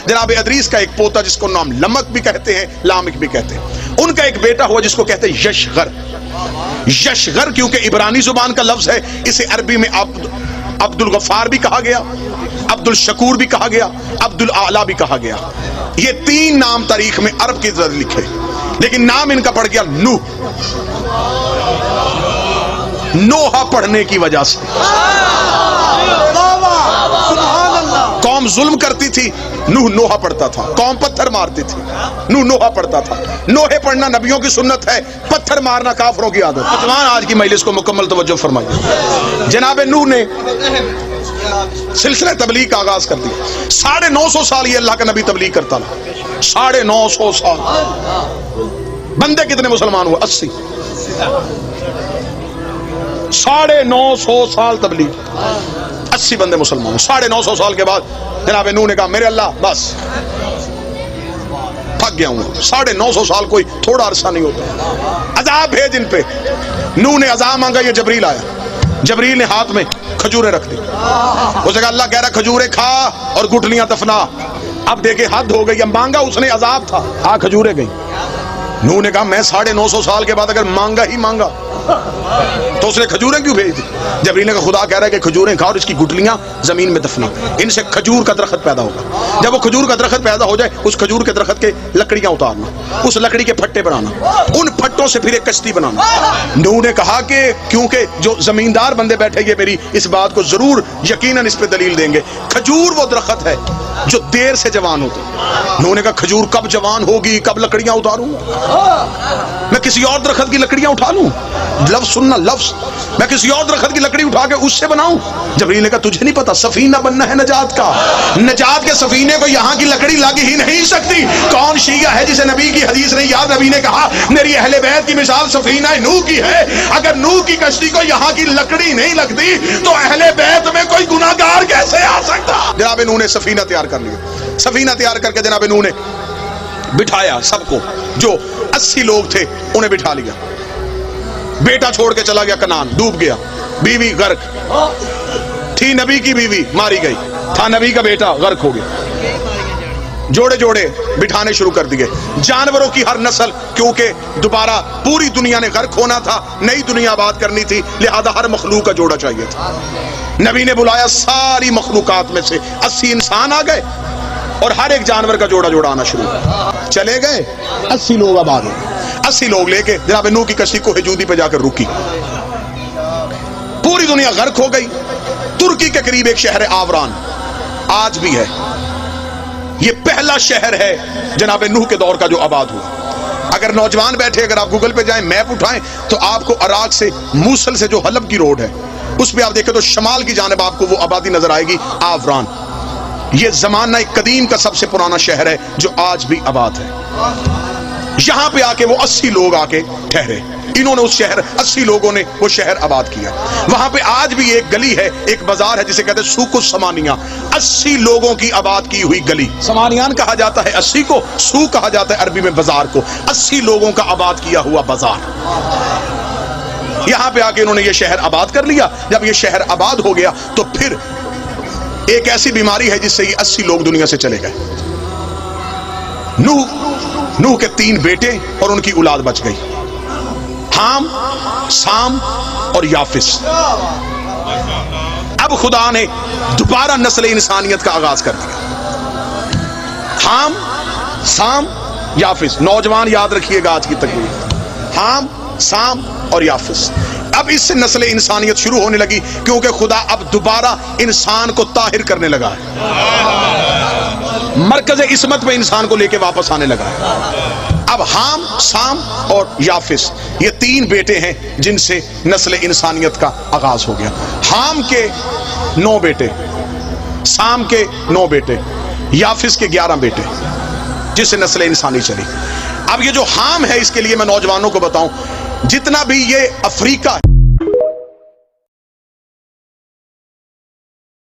जनाब अदरीस का एक पोता जिसको नाम लमक भी कहते हैं, लामिक भी कहते हैं, उनका एक बेटा हुआ जिसको कहते हैं यशगर। यशगर क्योंकि इब्रानी जुबान का लफ्ज है, इसे अरबी में अब्दुल गफ्फार भी कहा गया, अब्दुल शकूर भी कहा गया, अब्दुल आला भी कहा गया। ये तीन नाम तारीख में अरब की तरह लिखे, लेकिन नाम इनका पड़ गया नूह, नोहा पढ़ने की वजह से। कौम जुल्म करती थी, नूह नोहा पढ़ता था। कौम पत्थर मारती थी, नूह नोहा पढ़ता था। नोहे पढ़ना नबियों की सुन्नत है, पत्थर मारना काफरों की आदत। नौजवान आज की मजलिस को मुकम्मल तवज्जो फरमाइए। जनाब नूह ने सिलसिला तबलीग का आगाज कर दिया। 950 साल ये अल्लाह का नबी तबलीग करता रहा। 950 साल। बंदे कितने मुसलमान हुए? 80। 950 साल तबलीग, 80 बंदे मुसलमान। 950 साल के बाद जनाब नूह ने कहा मेरे अल्लाह बस थक गया हूं। 950 साल कोई थोड़ा अरसा नहीं होता। अजाब भेज इन पे। नूह ने अजाब मांगा, ये जबरील आया। जबरील ने हाथ में खजूरें रख दी। उसे कहा अल्लाह कह रहा खजूरें खा और गुठलियां दफना। अब देखे हद हो गई। अब मांगा उसने, अजाब था, खजूरें गई। नूह ने कहा मैं 950 साल के बाद अगर मांगा ही मांगा तो उसने खजूरें क्यों भेज दी? जबरील ने कहा खुदा कह रहा है कि खजूरें खा और इसकी गुठलियां जमीन में दफना, इनसे खजूर का दरख्त पैदा होगा। जब वो खजूर का दरख्त पैदा हो जाए, उस खजूर के दरख्त के लकड़ियां उतारना, उस लकड़ी के फट्टे बनाना, उन फट्टों से फिर एक कश्ती बनाना। नूह ने कहा कि क्योंकि जो जमींदार बंदे बैठे ये मेरी इस बात को जरूर यकीनन इस पे दलील देंगे, खजूर वो दरख्त है जो देर से जवान होता। नूह ने कहा खजूर कब जवान होगी, कब लकड़ियां उतारूंगा? मैं किसी और दरख्त की लकड़ियां उठा लूं? लफ्ज सुनना, लफ्ज, मैं किसी और दरख्त की लकड़ी उठा के उससे बनाऊं? जबरील ने कहा तुझे नहीं पता सफीना बनना है नजात का, नजात के सफीने को यहाँ की लकड़ी लग ही नहीं सकती। कौन शिया है जिसे नबी की हदीस नहीं याद? नबी ने कहा मेरी अहले बैत की मिसाल सफीना नूह की है। अगर नूह की कश्ती को यहाँ की लकड़ी नहीं लगती तो अहले बैत में कोई गुनाहगार कैसे आ सकता? जनाब नूह ने सफीना तैयार कर लिया। सफीना तैयार करके जनाब नूह ने बिठाया सबको, जो 80 लोग थे उन्हें बिठा लिया। बेटा छोड़ के चला गया कनान, डूब गया। बीवी गर्क थी, नबी की बीवी मारी गई, था नबी का बेटा गर्क हो गया। जोड़े जोड़े बिठाने शुरू कर दिए। जानवरों की हर नस्ल, क्योंकि दोबारा पूरी दुनिया ने गर्क होना था, नई दुनिया आबाद करनी थी, लिहाजा हर मखलूक का जोड़ा चाहिए था। नबी ने बुलाया सारी मखलूकात में से 80 इंसान आ गए और हर एक जानवर का जोड़ा जोड़ा आना शुरू। चले गए 80 लोग आबाद हो। 80 लोग लेके जनाब नूह की कश्ती को हजूदी पे जाकर रुकी। पूरी दुनिया गर्क हो गई। तुर्की के करीब एक शहर है आवरान, आज भी है। ये पहला शहर है जनाब नूह के दौर का जो आबाद हुआ। अगर नौजवान बैठे, अगर आप गूगल पे जाएं, मैप उठाएं, तो आपको अराक से मूसल से जो हलब की रोड है उस पर आप देखें तो शमाल की जानिब आपको वो आबादी नजर आएगी, आवरान। ये जमाना कदीम का सबसे पुराना शहर है जो आज भी आबाद है। यहां पे आके वो 80 लोग आके ठहरे। इन्होंने उस शहर, 80 लोगों ने वो शहर आबाद किया। वहां पे आज भी एक गली है, एक बाजार है जिसे कहते हैं सूकुस समानिया। 80 लोगों की आबाद की हुई गली। समानियान कहा जाता है 80 को, सूक कहा जाता है अरबी में बाजार को। 80 लोगों का आबाद किया हुआ बाजार। यहां पे आके इन्होंने ये शहर आबाद कर लिया। जब ये शहर आबाद हो गया तो फिर एक ऐसी बीमारी है जिससे ये 80 लोग दुनिया से चले गए। नूह के 3 बेटे और उनकी औलाद बच गई, हाम, साम और याफिस। अब खुदा ने दोबारा नस्ल इंसानियत का आगाज कर दिया। हाम, साम, याफिस। नौजवान याद रखिएगा आज की तकरीर, हाम, साम और याफिस। अब इससे नस्ल इंसानियत शुरू होने लगी, क्योंकि खुदा अब दोबारा इंसान को ताहिर करने लगा है। मरकज इस्मत में इंसान को लेके वापस आने लगा है। अब हाम, साम और याफिस, ये 3 बेटे हैं जिनसे नस्ल इंसानियत का आगाज हो गया। हाम के 9 बेटे, साम के 9 बेटे, याफिस के 11 बेटे, जिससे नस्ल इंसानी चली। अब ये जो हाम है, इसके लिए मैं नौजवानों को बताऊं, जितना भी ये अफ्रीका